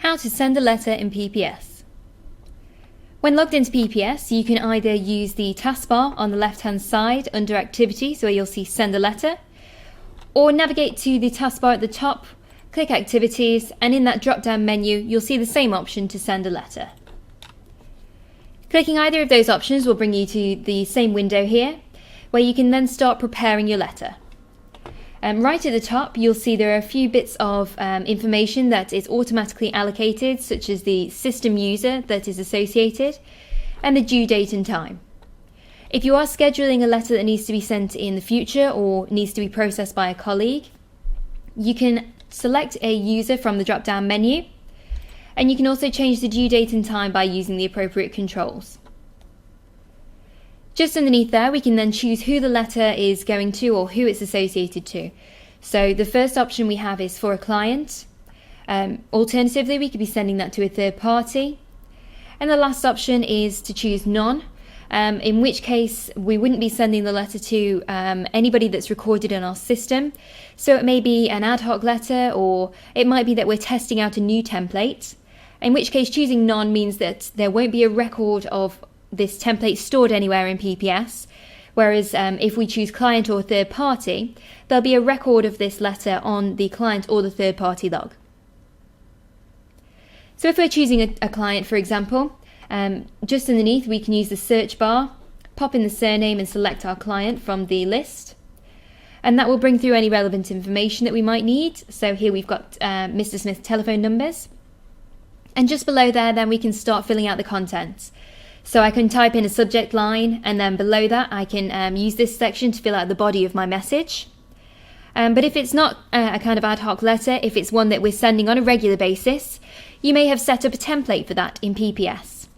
How to send a letter in PPS. When logged into PPS, you can either use the taskbar on the left-hand side under Activities, where you'll see Send a Letter, or navigate to the taskbar at the top, click Activities, and in that drop-down menu, you'll see the same option to send a letter. Clicking either of those options will bring you to the same window here, where you can then start preparing your letter. Right at the top, you'll see there are a few bits of information that is automatically allocated, such as the system user that is associated and the due date and time. If you are scheduling a letter that needs to be sent in the future or needs to be processed by a colleague, you can select a user from the drop-down menu, and you can also change the due date and time by using the appropriate controls. Just underneath there, we can then choose who the letter is going to or who it's associated to. So the first option we have is for a client. Alternatively, we could be sending that to a third party. And the last option is to choose none, in which case we wouldn't be sending the letter to anybody that's recorded in our system. So it may be an ad hoc letter, or it might be that we're testing out a new template, in which case choosing none means that there won't be a record of this template stored anywhere in PPS, whereas if we choose client or third party, there'll be a record of this letter on the client or the third party log. So if we're choosing a client, for example, just underneath we can use the search bar, pop in the surname and select our client from the list, and that will bring through any relevant information that we might need. So here we've got Mr. Smith's telephone numbers, and just below there then we can start filling out the content. So I can type in a subject line, and then below that I can use this section to fill out the body of my message. But if it's not a kind of ad hoc letter, if it's one that we're sending on a regular basis, you may have set up a template for that in PPS,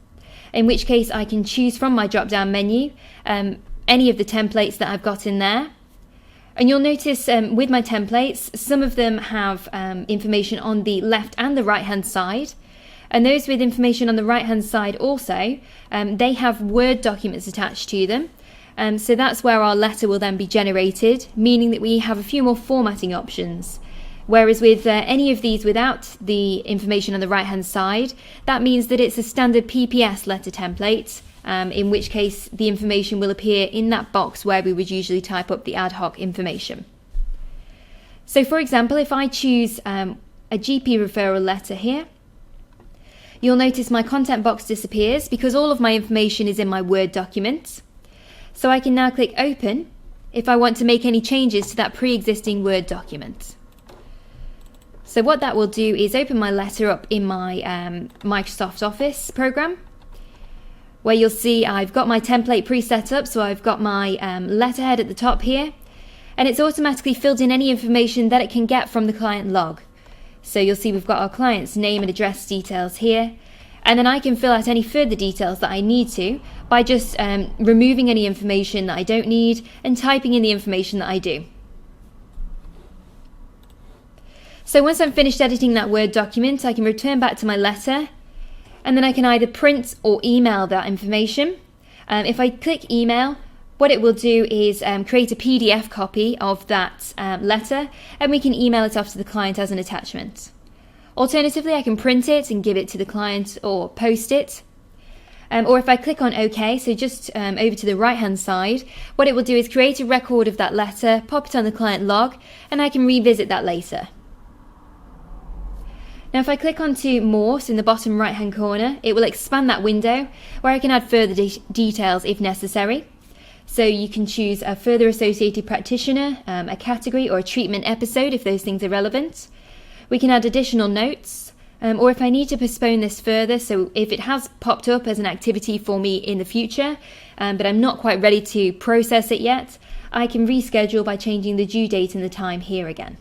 in which case I can choose from my drop-down menu any of the templates that I've got in there. And you'll notice with my templates, some of them have information on the left and the right-hand side. And those with information on the right-hand side also, they have Word documents attached to them. So that's where our letter will then be generated, meaning that we have a few more formatting options. Whereas with any of these without the information on the right-hand side, that means that it's a standard PPS letter template, in which case the information will appear in that box where we would usually type up the ad hoc information. So for example, if I choose a GP referral letter here, you'll notice my content box disappears because all of my information is in my Word document. So I can now click Open if I want to make any changes to that pre-existing Word document. So what that will do is open my letter up in my Microsoft Office program, where you'll see I've got my template pre-set up, so I've got my letterhead at the top here, and it's automatically filled in any information that it can get from the client log. So you'll see we've got our client's name and address details here, and then I can fill out any further details that I need to by just removing any information that I don't need and typing in the information that I do. So once I'm finished editing that Word document, I can return back to my letter, and then I can either print or email that information. If I click email, what it will do is create a PDF copy of that letter, and we can email it off to the client as an attachment. Alternatively, I can print it and give it to the client or post it. Or if I click on OK, so just over to the right-hand side, what it will do is create a record of that letter, pop it on the client log, and I can revisit that later. Now if I click onto More, so in the bottom right-hand corner, it will expand that window where I can add further details if necessary. So you can choose a further associated practitioner, a category or a treatment episode if those things are relevant. We can add additional notes, or if I need to postpone this further, so if it has popped up as an activity for me in the future, but I'm not quite ready to process it yet, I can reschedule by changing the due date and the time here again.